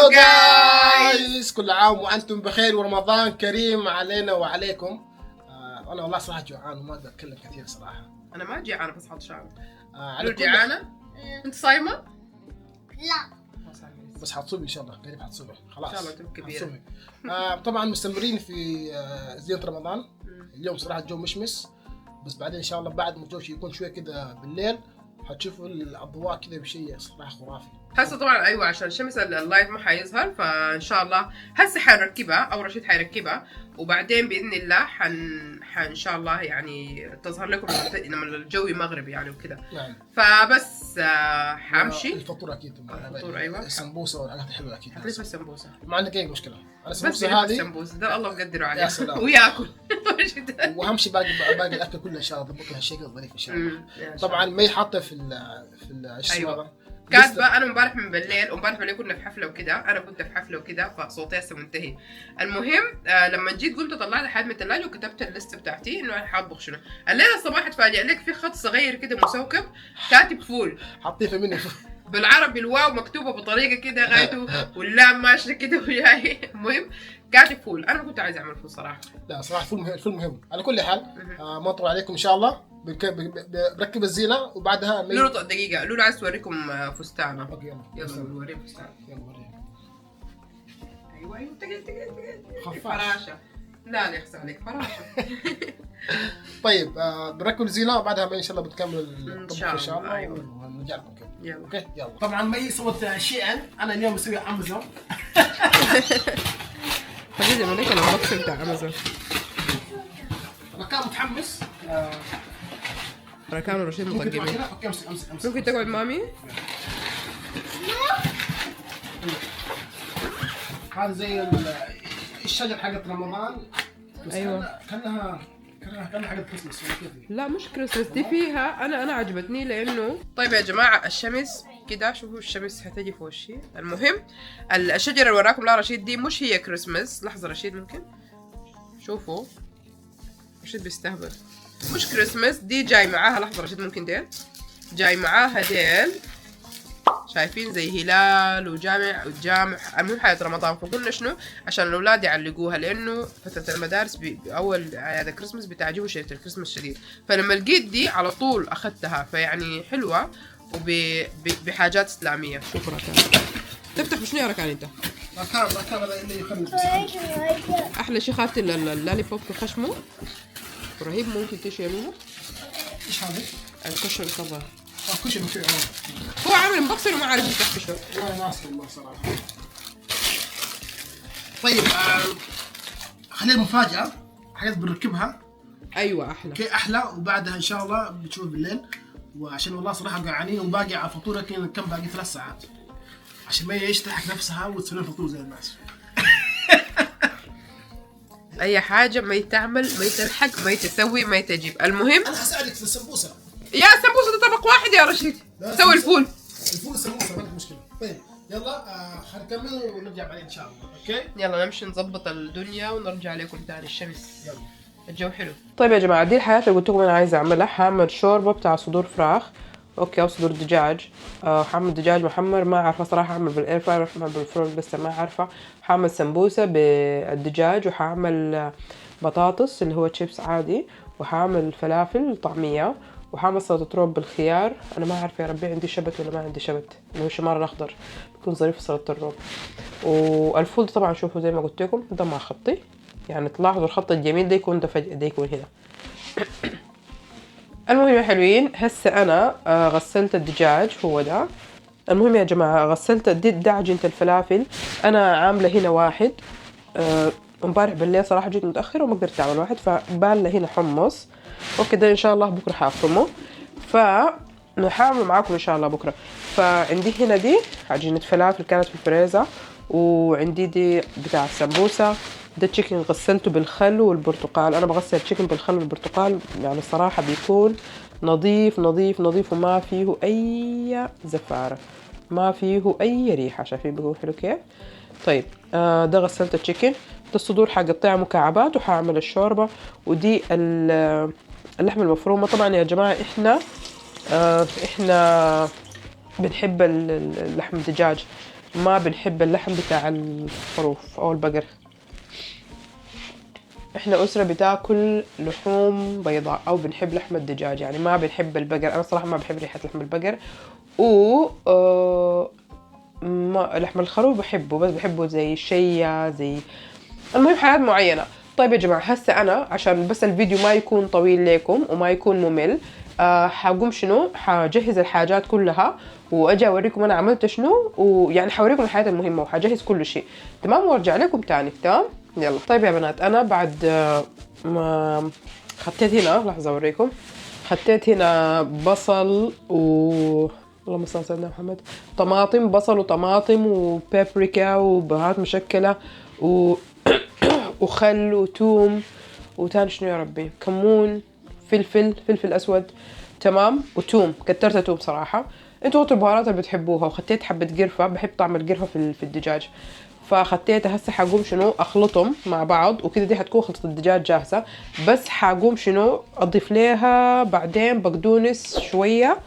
هلو جايز، كل عام وانتم بخير ورمضان كريم علينا وعليكم. انا والله صراحه جوعان وما اقدر اتكلم كثير صراحه. انا ما جيعانه بس عطشانه. على جيعانه؟ انت صايمه؟ لا بس حتصومي ان شاء الله، قريب حتصومي خلاص ان شاء الله تبقى كبيره. طبعا مستمرين في زينة رمضان. اليوم صراحه الجو مشمس، بس بعدين ان شاء الله بعد ما الجو يكون شويه كده بالليل حتشوفوا الاضواء كده بشيء صراحه خرافي. هسه طبعا ايوه عشان الشمس اللايف ما حيظهر، فان شاء الله هسه حنركبها او رشيد حيركبها، وبعدين باذن الله ان شاء الله يعني تظهر لكم لما الجو مغربي يعني وكذا. يعني فبس حامشي الفطور اكيد. الفطور ايوه، السمبوسه والحاجات الحلوه اكيد. حتلف السمبوسه ما عندك اي مشكله. انا بس السمبوسه هذه السمبوسه ده الله مقدره عليه يا سلام. وياكل واهم شيء باقي الاكل كله ان شاء الله ضبط لها الشكل الظريف ان شاء الله. طبعا ما حاطه في ايوه كاتبه. انا امبارح من بالليل كنا في حفله وكده، انا كنت في حفله وكده فصوتي هسه منتهي. المهم لما جيت قلت طلعت حاجه من الثلاجه وكتبت الليست بتاعتي انه انا حاطبخ شنو. الليله الصباح اتفاجئ لك في خط صغير كده مسوكب كاتب فول، حاطيه في مني بالعربي الواو مكتوبه بطريقه كده غايته واللام ماشيه كده وجاي. المهم كاتب فول، انا ما كنت عايزه اعمل فول صراحه. لا صراحه الفول مهم. على كل حال ما اطول عليكم ان شاء الله. بركب الزينه وبعدها لولو دقيقه، لولو عايز توريكم فستانه. يلا نوريهم فستانه. يلا وريهم. ايوه تقل فراشه. لا يخسر عليك فراشه. طيب بركب الزينه وبعدها ان شاء الله بنكمل الطبخ ان شاء الله. أيوة. ونرجع لكم كده. يلا اوكي يلا. طبعا مي صوت شيئا انا اليوم مسوي امازون. خليني اوريك البوكس بتاع امازون. انا كان متحمس. ركان ورشيد مطقمين. اوكي امسك. ممكن تقعد مامي؟ هذا زي الشجر حقت رمضان. ايوه كانها حقت كريسماس ولا كيف؟ لا مش كريسماس دي فيها انا عجبتني لانه طيب يا جماعه الشمس كده، شوفوا الشمس هتجي في وشي. المهم الشجره اللي وراكم لا رشيد دي مش هي كريسماس. لحظه رشيد ممكن شوفوا رشيد بيستهبل. مش كريسماس دي جاي معاها. لحظه رشيد ممكن ديل جاي معاها ديل شايفين زي هلال وجامع. المهم حياة رمضان. فقلنا شنو عشان الاولاد يعلقوها، لانه فتره المدارس باول هذا كريسماس بتعجبوا شيء الكريسماس شديد. فلما لقيت دي على طول اخذتها، فيعني حلوه وبحاجات اسلاميه. شكرا. تفتح بشنو يا ركان انت؟ ركان اللي يخلص. احلى شيء خافت اللالي بوب خشمه رهيب. ممكن تشيلوه. ايش هذا؟ الكشر الكفر. كشري فيه هو عامل مبكسر وما عارف يفتح كشر. انا ناس والله صراحه. طيب خلينا مفاجأة حاجات بنركبها. ايوه احلى. اوكي احلى، وبعدها ان شاء الله بتشوف بالليل. وعشان والله صراحه جوعانين وباقي على الفطور كم باقي 3 ساعات عشان ما يشتحك نفسها وتسوي الفطور زي الناس. اي حاجه ما يتعمل ما يتلحق ما يتسوي ما يتجيب. المهم انا حساعدك في السمبوسه. يا السمبوسه ده طبق واحد يا رشيد. سوي الفول. الفول السمبوسه ما عندك مشكله. طيب يلا حنكمل ونرجع بعدين ان شاء الله. اوكي يلا نمشي نظبط الدنيا ونرجع لكم تاني. الشمس يلا الجو حلو. طيب يا جماعه دي الحياه اللي قلت لكم انا عايزه اعملها. حاعمل شوربه بتاع صدور فراخ اوكي او صدور دجاج. حاعمل دجاج محمر ما عارفه صراحه اعمل بالاير فراير ولا بالفرن لسه ما عارفه. حاعمل سمبوسه بالدجاج وحاعمل بطاطس اللي هو تشيبس عادي، وحاعمل فلافل طعميه، وحاعمل سلطه روب بالخيار. انا ما عارفه يا ربي عندي شبت ولا ما عندي شبت، اللي هو الشمار الاخضر بيكون ظريف في سلطه الروب. والفول طبعا شوفوا زي ما قلت لكم ده مع خطي، يعني تلاحظوا الخط الجميل ده يكون ده فجأة ده يكون هنا. المهم يا حلوين هسه انا غسلت الدجاج هو ده. المهم يا جماعه غسلت دي عجينه الفلافل. انا عامله هنا واحد. امبارح بالليل صراحه جيت متاخر وما قدرت اعمل واحد، فبالله هنا حمص اوكي. ده ان شاء الله بكره حافرمه، فحاعمله معاكم ان شاء الله بكره. فعندي هنا دي عجينه فلافل كانت في الفريزر، وعندي دي بتاع السمبوسه. ده تشيكن غسلته بالخل والبرتقال. انا بغسل التشيكن بالخل والبرتقال يعني الصراحه بيكون نظيف نظيف نظيف وما فيه اي زفاره، ما فيه اي ريحه. شايفين بيكون حلو كيف؟ طيب ده غسلت التشيكن. ده الصدور حقطعها مكعبات وحاعمل الشوربه. ودي اللحمه المفرومه. طبعا يا جماعه احنا بنحب اللحم الدجاج ما بنحب اللحم بتاع الخروف او البقر. احنا اسرة بتاكل لحوم بيضاء او بنحب لحم الدجاج، يعني ما بنحب البقر. انا صراحة ما بحب ريحة لحم البقر. و ما لحم الخروف بحبه، بس بحبه زي الشيا زي المهم حاجات معينة. طيب يا جماعة، هسه أنا عشان بس الفيديو ما يكون طويل لكم وما يكون ممل، حقوم شنو، حجهز الحاجات كلها وأجي أوريكم أنا عملت شنو، ويعني حوريكم الحاجات المهمة وحجهز كل شيء تمام، وأرجع لكم تاني. تمام يلا. طيب يا بنات، أنا بعد ما خطيت هنا، لحظة أوريكم، خطيت هنا بصل اللهم صل على سيدنا محمد، طماطم، بصل وطماطم وبابريكا وبهارات مشكلة وخل وتوم وتاني شنو يا ربي، كمون، فلفل اسود، تمام، وتوم، كترت توم صراحه. انتوا حطوا البهارات اللي بتحبوها. وخطيت حبه قرفه، بحب طعم القرفه في الدجاج، فخطيتها. هسه حقوم شنو اخلطهم مع بعض وكده، دي حتكون خلطه الدجاج جاهزه. بس حقوم شنو اضيف لها بعدين بقدونس شويه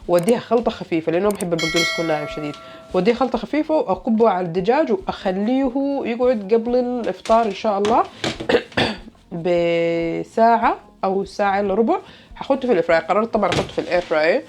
واديها خلطه خفيفه، لانه بحب البقدونس يكون ناعم شديد. واديه خلطه خفيفه واكبه على الدجاج واخليه يقعد قبل الافطار ان شاء الله بساعه او ساعه الا ربع. هحطه في الاير، قررت طبعا احطه في الاير فراير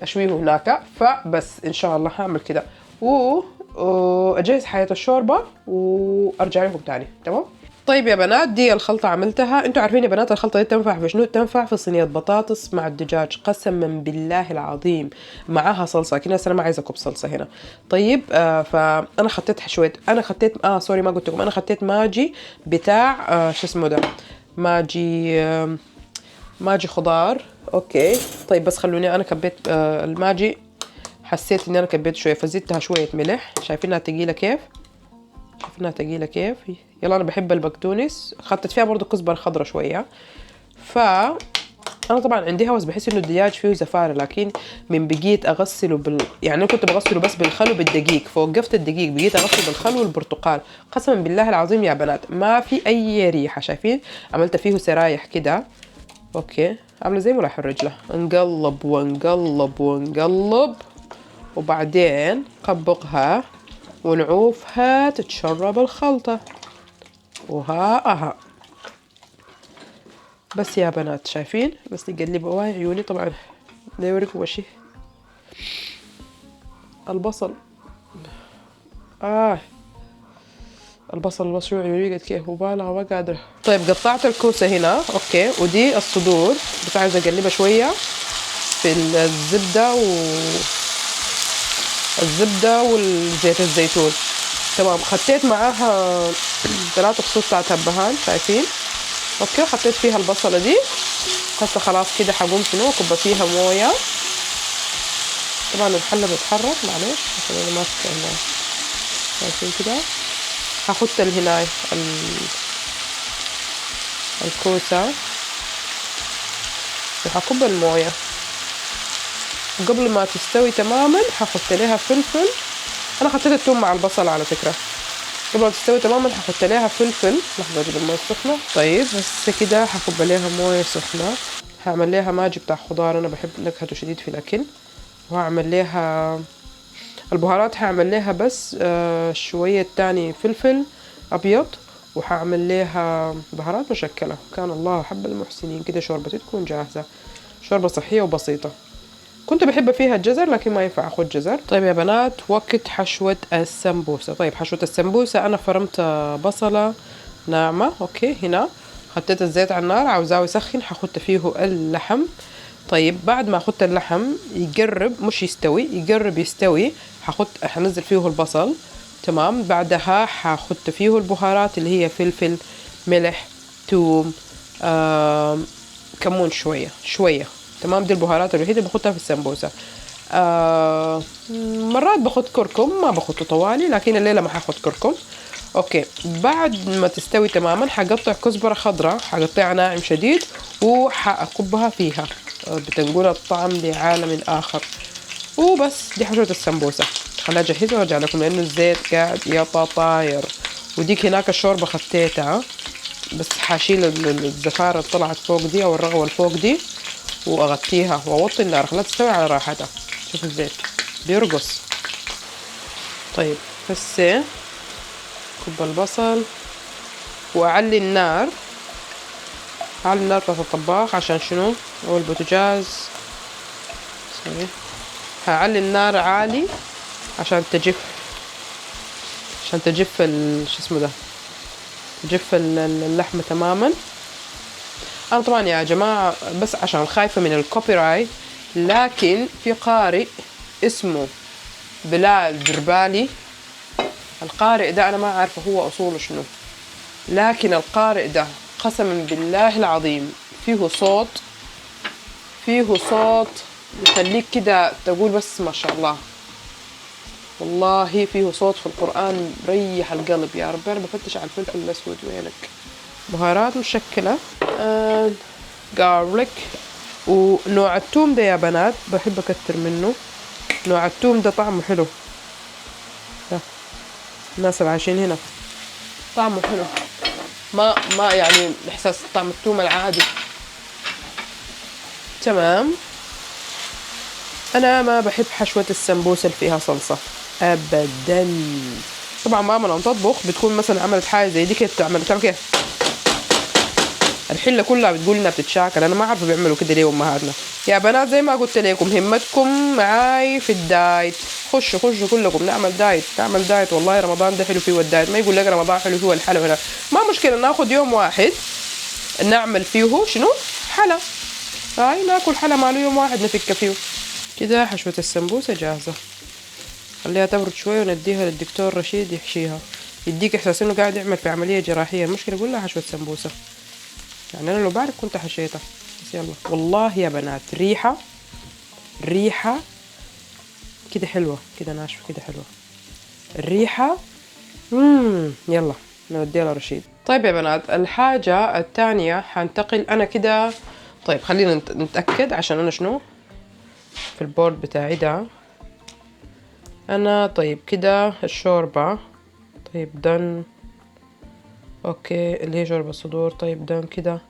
اشويه هناك. فبس ان شاء الله هعمل كده واجهز حياة الشوربه وارجع لكم تاني. تمام. طيب يا بنات، دي الخلطة عملتها. انتوا عارفين يا بنات الخلطة دي تنفع في شنو؟ تنفع في صينية بطاطس مع الدجاج، قسما بالله العظيم. معاها صلصة كده، انا ما عايزة كوب صلصة هنا. طيب فانا خطيت شوية، انا خطيت سوري ما قلت لكم، انا خطيت ماجي بتاع شو اسمه ده، ماجي خضار. اوكي طيب، بس خلوني، انا كبيت الماجي، حسيت اني انا كبيت شوية فزدتها شوية ملح. شايفينها تقيلة كيف؟ شايفينها تقيلة كيف؟ يلا انا بحب البقدونس، خدت فيها برضو كزبرة خضرة شوية. انا طبعا عندي هوس، بحس انه الدجاج فيه زفارة، لكن من بقيت اغسله يعني انا كنت بغسله بس بالخل وبالدقيق، فوقفت الدقيق بقيت اغسله بالخل والبرتقال. قسما بالله العظيم يا بنات ما في اي ريحة. شايفين عملت فيه سرايح كده، اوكي، عامله زي مراح الرجله، نقلب ونقلب ونقلب وبعدين قبقها ونعوفها تتشرب الخلطة. وها بس يا بنات شايفين، بس نقلبها. واي عيوني طبعا، لا يوريكم وشي البصل. البصل المشروع عيوني قد كيف مبالغة ما قادرة. طيب قطعت الكوسة هنا، اوكي، ودي الصدور بس عايزة اقلبها شوية في الزبدة والزيت الزيتون. تمام. خطيت معاها 3 فصوص بتاعت هبهان، شايفين؟ اوكي، حطيت فيها البصلة دي. هسه خلاص كده حقوم شنو اكب فيها موية. طبعا الحلة بتتحرك معلش عشان انا ماسكة شايفين كده. هاخد هناي الكوسة وحكب الموية، وقبل ما تستوي تماما هحط لها فلفل. انا حطيت الثوم مع البصل على فكرة. قبل ما تستوي تماما هحط لها فلفل. لحظة اجيب الموية السخنة. طيب بس كده هكب عليها موية سخنة. هعمل لها ماجي بتاع خضار، انا بحب نكهته شديد في الاكل. وهعمل لها البهارات، هعمل لها بس شوية تاني فلفل ابيض، وهعمل لها بهارات مشكلة. كان الله حب المحسنين. كده شوربتي تكون جاهزة، شوربة صحية وبسيطة. كنت بحب فيها الجزر لكن ما ينفع اخد جزر. طيب يا بنات، وقت حشوة السمبوسة. طيب حشوة السمبوسة، انا فرمت بصلة ناعمة. اوكي، هنا حطيت الزيت على النار، عاوزاه يسخن، هحط فيه اللحم. طيب بعد ما اخدت اللحم يقرب مش يستوي، يقرب يستوي، هنزل فيه البصل. تمام. بعدها هحط فيه البهارات اللي هي فلفل، ملح، توم، كمون شوية. تمام. دي البهارات الوحيدة اللي بحطها في السمبوسة. مرات باخد كركم، ما باخده طوالي، لكن الليلة ما هاخد كركم. اوكي. بعد ما تستوي تماما هقطع كزبرة خضراء، هقطعها ناعم شديد وهأكبها فيها، بتنقل الطعم لعالم آخر. وبس دي حشوة السمبوسة. خليها اجهزها وارجع لكم لانه الزيت قاعد يطاير. وديك هناك الشوربة خطيتها، بس حاشيل الزفارة اللي طلعت فوق دي او الرغوة اللي فوق دي، واغطيها واوطي النار خليها تستوي على راحتها. شوف الزيت بيرقص. طيب هسه كب البصل واعلي النار، اعلي النار بتاعت الطباخ عشان شنو؟ او البوتاجاز سوري، هعلي النار عالي عشان تجف، عشان تجف شو اسمه ده، تجف اللحمة تماما. انا طبعا يا جماعة بس عشان خايفة من الكوبي رايت، لكن في قارئ اسمه بلال دربالي، القارئ ده انا ما عارفة هو اصوله شنو، لكن القارئ ده قسما بالله العظيم فيه صوت، فيه صوت يخليك كده تقول بس ما شاء الله، والله فيه صوت في القرآن ريح القلب يا رب. انا بفتش على الفلفل الاسود وينك. بهارات مشكلة، جارليك، ونوع التوم ده يا بنات بحب اكتر منه، نوع التوم ده طعمه حلو، ده الناس اللي عايشين هنا طعمه حلو، ما يعني احساس طعم التوم العادي. تمام. انا ما بحب حشوة السمبوسة اللي فيها صلصة ابدا. طبعا ماما لما تطبخ بتكون مثلا عملت حاجة زي دي كده، تعمل كيف الحلة كلها بتقول انها بتتشاكل. انا ما عارفة بيعملوا كده ليه امهاتنا يا بنات. زي ما قلت لكم همتكم معاي في الدايت، خشوا كلكم نعمل دايت. والله رمضان ده حلو فيه الدايت، ما يقول لك رمضان حلو فيه الحلا هنا، ما مشكلة ناخد يوم واحد نعمل فيه شنو حلا، هاي ناكل حلا ماله يوم واحد نفك فيه كده. حشوة السمبوسة جاهزة، خليها تبرد شوية ونديها للدكتور رشيد يحشيها، يديك احساس انه قاعد يعمل في عملية جراحية. المشكلة قول لها حشوة سمبوسة، يعني انا لو بعرف كنت حشيتها. بس يلا والله يا بنات ريحة كده حلوة، كده ناشفة كده حلوة الريحة. يلا نوديها لرشيد. طيب يا بنات الحاجة الثانية حنتقل انا كده. طيب خلينا نتأكد عشان انا شنو في البورد بتاعي ده. انا طيب كده الشوربة طيب دن، اوكي اللي هي شوربة الصدور طيب دن كده.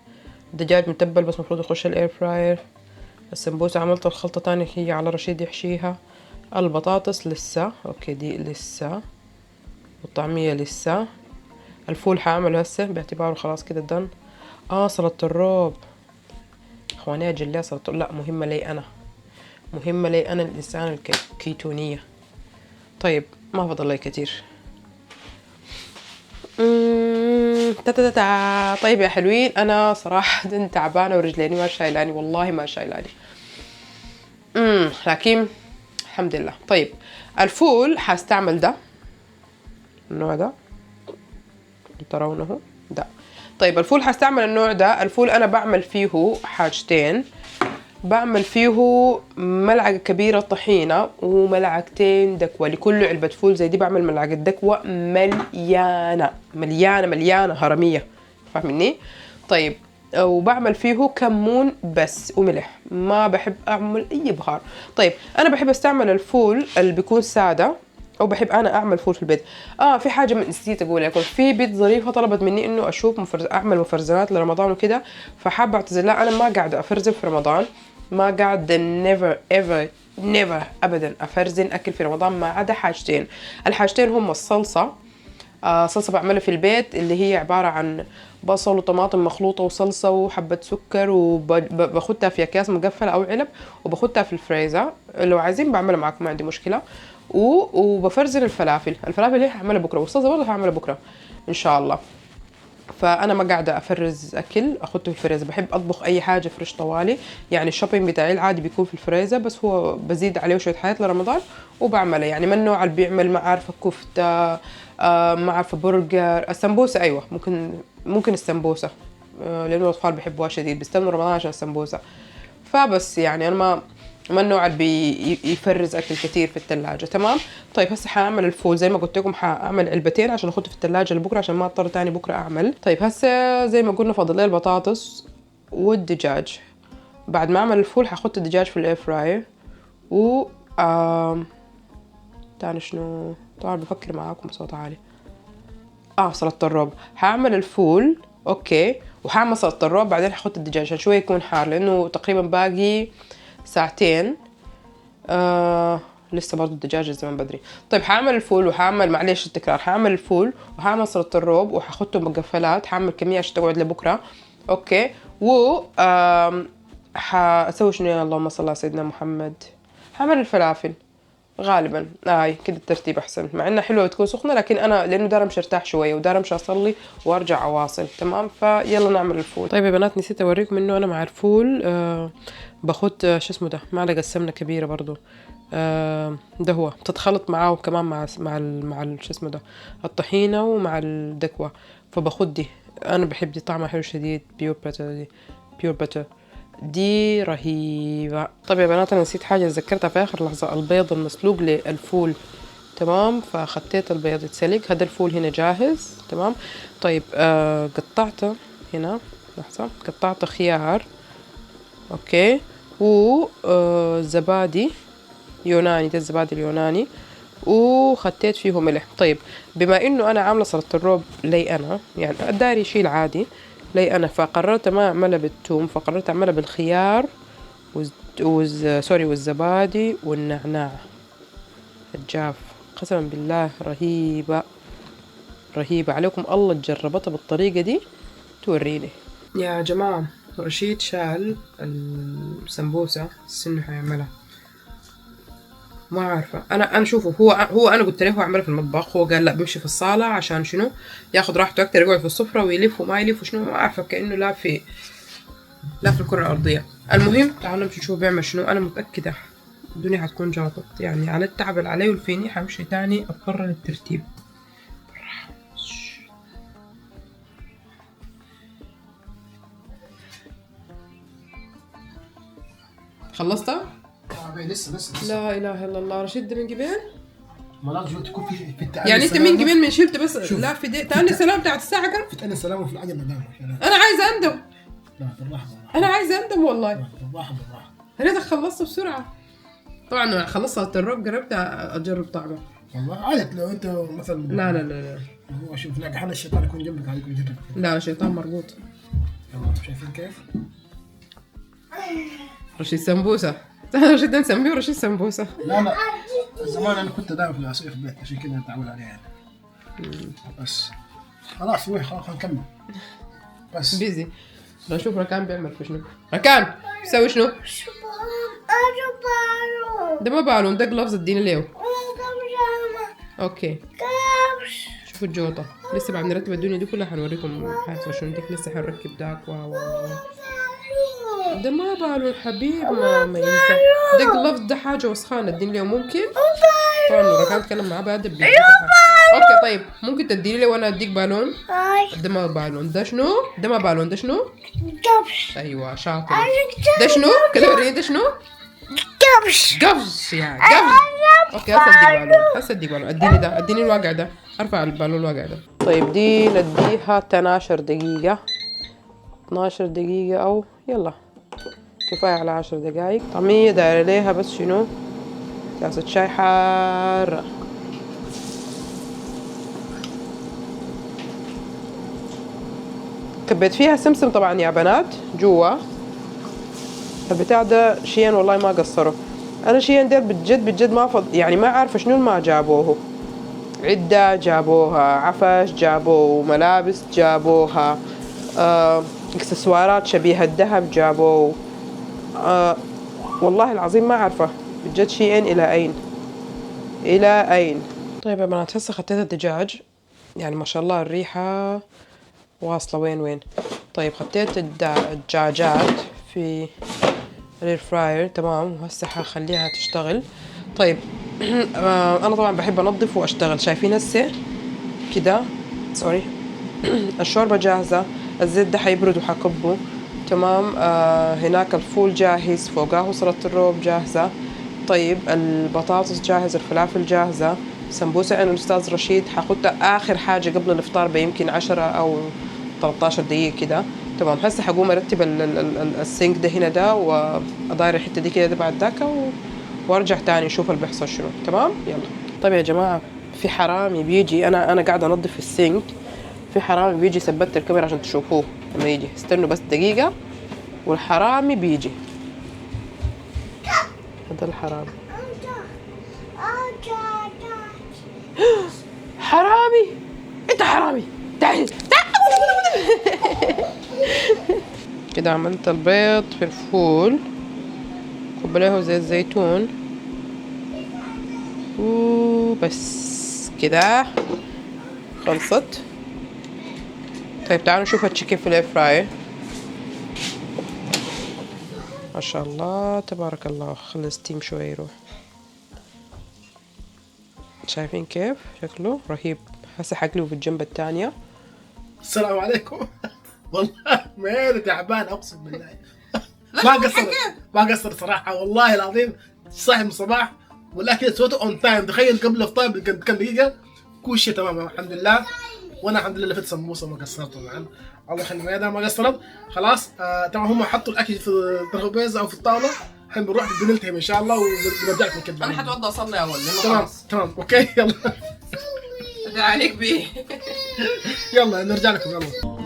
الدجاج متبل بس مفروض يخش الاير فراير. السمبوسة عملت الخلطة تانية هي على رشيد يحشيها. البطاطس لسه، اوكي دي لسه، والطعمية لسه. الفول حاعمله هسه باعتباره خلاص كده دن. سلطة الروب اخواني اجل سلطة، لا مهمة لي انا الانسان الكيتونية. طيب ما فضل لي كتير. طيب يا حلوين انا صراحة تعبانة ورجليني ما شايلاني، والله ما شايلاني. لكن الحمد لله. طيب الفول حاستعمل ده النوع ده ترونه ده. طيب الفول حستعمل النوع ده. الفول انا بعمل فيه حاجتين، بعمل فيه ملعقة كبيرة طحينة وملعقتين دكوة. لكل علبة فول زي دي بعمل ملعقة دكوة مليانة هرمية، فاهميني؟ طيب وبعمل فيه كمون بس وملح، ما بحب اعمل اي بهار. طيب انا بحب استعمل الفول اللي بيكون سادة، او بحب انا اعمل فول في البيت. في حاجه نسيت اقول لكم، في بنت ظريفه طلبت مني انه اشوف اعمل مفرزنات لرمضان وكده، فحابه اعتذر لها انا ما قاعده افرزن في رمضان، ما قاعده never ابدا افرزن اكل في رمضان ما عدا حاجتين. الحاجتين هم الصلصه، صلصه بعملها في البيت اللي هي عباره عن بصل وطماطم مخلوطه وصلصه وحبه سكر، وباخدها في اكياس مقفله او علب وباخدها في الفريزر. لو عايزين بعملها معكم ما عندي مشكله. وبفرزن الفلافل اللي هعملها بكره، والصلصه برضه هعملها بكره ان شاء الله. فانا ما قاعده افرز اكل اخذته في الفريزر، بحب اطبخ اي حاجه فريش طوالي. يعني الشوبينج بتاعي العادي بيكون في الفريزر، بس هو بزيد عليه شويه حاجات لرمضان وبعمله. يعني من النوع اللي بيعمل ما عارفه كفته، ما عارفه برجر، السمبوسه ايوه ممكن السمبوسه، لانه الاطفال بيحبوها شديد بيستنوا رمضان عشان السمبوسه. فبس يعني انا ما النوع اللي بيفرز اكل كتير في الثلاجه. تمام. طيب هسه حاعمل الفول زي ما قلت لكم، حاعمل علبتين عشان احطه في الثلاجه لبكره عشان ما اضطر تاني بكره اعمل. طيب هسه زي ما قلنا فاضل لي البطاطس والدجاج. بعد ما اعمل الفول حاحط الدجاج في الاير فراير و تاني شنو طبعا بفكر معاكم بصوت عالي. سلطه الروب. حاعمل الفول اوكي وحاعمل سلطه الروب، بعدين حاحط الدجاج عشان شويه يكون حار لانه تقريبا باقي ساعتين. لسه برضو الدجاج الزمان بدري. طيب حاعمل الفول وحاعمل، معلش التكرار، حاعمل الفول وحاعمل سلطة الروب وحاخدهم مقفلات، حاعمل كمية عشان تقعد لبكرة. اوكي. و حاسوي شنو؟ اللهم صل على سيدنا محمد. حاعمل الفلافل غالبا. كده الترتيب احسن، مع انها حلوه بتكون سخنه، لكن انا لانه دار مش ارتاح شويه ودار مش اصلي وارجع اواصل. تمام، فيلا نعمل الفول. طيب يا بنات، نسيت اوريكم انه انا مع الفول باخد شو اسمه ده، معلقه سمنه كبيره برضو. ده هو بتتخلط معاه كمان مع شو اسمه ده، الطحينه ومع الدكوه. فباخد دي، انا بحب دي، طعمها حلو شديد. بيور باتر دي، بيور باتر دي رهيبة. طيب يا بنات، أنا نسيت حاجة ذكرتها في آخر لحظة، البيض المسلوق للفول. تمام، فخطيت البيض يتسلق. هذا الفول هنا جاهز. تمام. طيب قطعته هنا، لحظة، قطعت خيار. أوكي. و زبادي يوناني، ده الزبادي اليوناني، وخطيت فيه ملح. طيب بما انه انا عامله سلطه الروب لي انا، يعني داري شيء العادي لي انا، فقررت ما اعملها بالثوم، فقررت اعملها بالخيار والزبادي والنعناع الجاف. قسما بالله رهيبه رهيبه، عليكم الله تجربتها بالطريقه دي توريني. يا جماعه، رشيد شال السمبوسه السنه حيعملها، ما عارفة. أنا شوفه، هو أنا قلت له هو أعمله في المطبخ، هو قال لا بمشي في الصالة عشان شنو ياخد راحته أكتر، يقعد في السفرة ويلف وما يلف وشنو، ما عارفة، كأنه لا في الكرة الأرضية. المهم تعالوا نمشي نشوف بيعمل شنو. أنا متأكدة الدنيا حتكون جاطت، يعني على التعب اللي علي والفيني حمشي تاني أضطر للترتيب. خلصتها؟ لسه لا اله الا الله. رشيد ده من قبل؟ ما لازم تكون في التعامل. يعني انت من قبل من شلت بس؟ لا في دي تاني سلام بتاعت الساعه كم؟ في تاني سلام وفي العجل ندام. انا عايزه اندم. لا بالراحه انا عايزه اندم والله. بالراحه. يا ريتك خلصت بسرعه. طبعا انا خلصت الروب، قربت اجرب طعمه. والله عادت لو انت مثلا. لا هو شوف لك حال الشيطان يكون جنبك عليكم جرب. لا الشيطان مربوط. شايفين كيف؟ رشيد سمبوسه. رشيد نسميه رشيد سمبوسه. لا زمان انا كنت دائما في العصير في البيت، عشان كذا نتعود عليه يعني. بس خلاص خلاص نكمل بس. بيزي. نشوف ركان بيعمل في شنو. ركان بيسوي شنو؟ ده ما بالون، ده جلوفز اديني ليه. اوكي. شوفوا الجوطة، لسه بعد نرتب الدنيا دي كلها حنوريكم حيحصل شنو. ديك لسه حنركب داك. ده ما بالون حبيب ماما انت. ده جلوفز ده حاجة وسخانة اديني ليه ممكن؟ طبعا ركان اتكلم معاه بأدب. اوكي طيب ممكن تديني لي وانا اديك بالون؟ ده ما بالون، ده شنو؟ ده ما بالون، ده شنو؟ ايوه شاطر. ده شنو؟ كده وريني ده شنو؟ قفز يا قفز. اوكي هسه اديك بالون، اديني ده، اديني الواقع ده، ارفع البالون الواقع ده. طيب دي نديها 12 دقيقة، 12 دقيقة او يلا كفاية على 10 دقايق. طعمية دايرة ليها بس شنو؟ كاسة شاي حارة. كبيت فيها سمسم طبعا يا بنات جوا. البتاع ده شيئا والله ما قصروا. انا شيئا دير بجد ما يعني ما عارفه شنو ما جابوه. عدة جابوها، عفش جابوه، ملابس جابوها، اكسسوارات شبيهة الذهب جابوه. والله العظيم ما عارفة بجد شيئا الى اين. طيب يا بنات هسه خطيت الدجاج، يعني ما شاء الله الريحة واصلة وين. طيب خطيت الدجاجات في الاير فراير. تمام، وهسه حخليها تشتغل. طيب انا طبعا بحب انظف واشتغل. شايفين هسه كده سوري. الشوربة جاهزة، الزيت ده حيبرد وحكبه. تمام. هناك الفول جاهز، فوقاه سلطة الروب جاهزة. طيب البطاطس جاهز، الفلافل جاهزة، سمبوسة عند الأستاذ رشيد حاخدها آخر حاجة قبل الإفطار بيمكن 10 أو 13 دقيقة كده. تمام. هسه حقوم أرتب السينك ده هنا ده، وأداير الحتة دي كده بعد ذاك وأرجع تاني نشوف اللي بيحصل شنو. تمام يلا. طيب يا جماعة، في حرامي بيجي، أنا قاعدة أنظف السينك، في حرامي بيجي. ثبت الكاميرا عشان تشوفوه لما يجي. استنوا بس دقيقة والحرامي بيجي. هذا الحرامي. حرامي، انت حرامي، تعال كده عملت البيض في الفول، كب له زيت زيتون وبس كده خلصت. طيب تعالوا نشوف التشيكن في الاير فراير. ما شاء الله تبارك الله، خلي ستيم شوي يروح. شايفين كيف شكله رهيب. هسه حقلبه بالجنب الثانية. السلام عليكم. والله ما تعبان اقسم بالله. ما قصرت صراحه والله العظيم. صاحي من الصباح والاكل سويته اون تايم. تخيل قبل الفطار بكم دقيقه كل شيء تمام الحمد لله. وانا الحمد لله لفت سموسه ما قصرت طبعا. الله يخلي الميادة ما قصرت خلاص. طبعا هم حطوا الاكل في الترابيزه او في الطاوله. الحين بنروح بنلتهم ان شاء الله ونرجع لكم كده. انا حتوضى اصلي اول. تمام اوكي يلا. عليك بيه. يلا نرجع لكم يلا.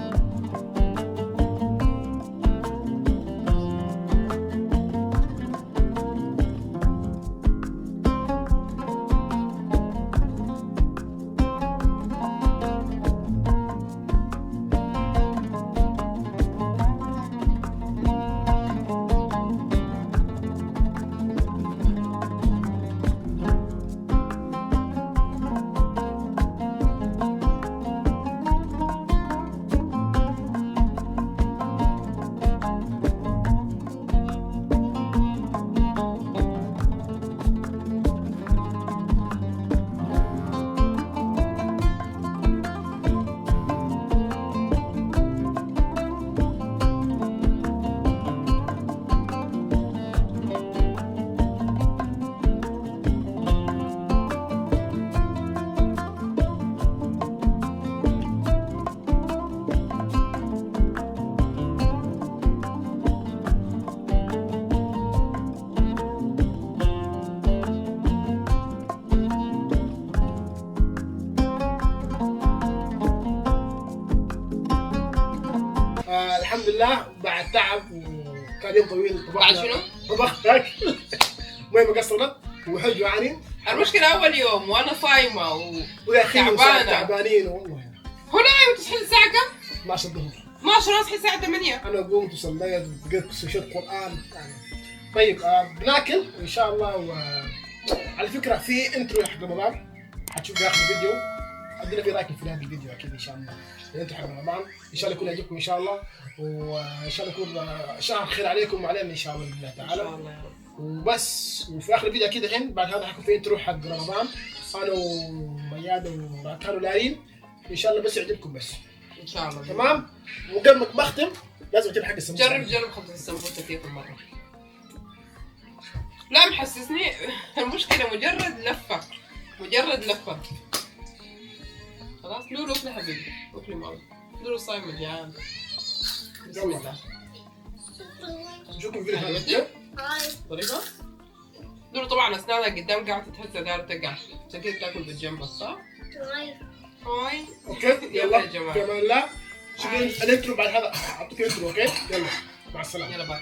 الحمد لله بعد تعب وكان يوم طويل. بعد شنو؟ طبخت اكل ما قصرت وحج يعني. المشكلة أول يوم وأنا صايمة ويا اخي تعبانة. تعبانين والله. هو نايم تصحي الساعة كم؟ 12 الظهر. 12 أصحي الساعة 8. انا قمت وصليت وقريت شوية قرآن يعني. طيب بناكل ان شاء الله. على فكرة في انترو حق رمضان حتشوف في اخر الفيديو. ادينا في رايك في هذا الفيديو اكيد ان شاء الله. الانترو حق رمضان ان شاء الله يكون يعجبكم ان شاء الله. وان شاء الله يكون شهر خير عليكم وعلينا ان شاء الله باذن الله تعالى. وبس. وفي اخر الفيديو اكيد الحين بعد هذا حيكون في انترو حق رمضان انا وميادة وراتان ولارين ان شاء الله. بس يعجبكم بس إن شاء الله. تمام. وقبل ما بختم لازم اجيب حق السمبوسه. جرب خبز السمبوسة كيف المرة. لا محسسني. المشكلة مجرد لفة. خلاص لولو اكلي حبيبي. اكلي معي. لولو صايم جعان. بسم الله. نشوفكم فيديو طريقة؟ لولو طبعا اسنانها قدام قاعدة تتهز دايرة تقع. عشان كذا تاكل بالجنب صح؟ هاي. اوكي يلا يا جماعة. في امان الله. شوفوا الانترو بعد هذا اعطيك انترو. اوكي يلا مع السلامة. يلا باي.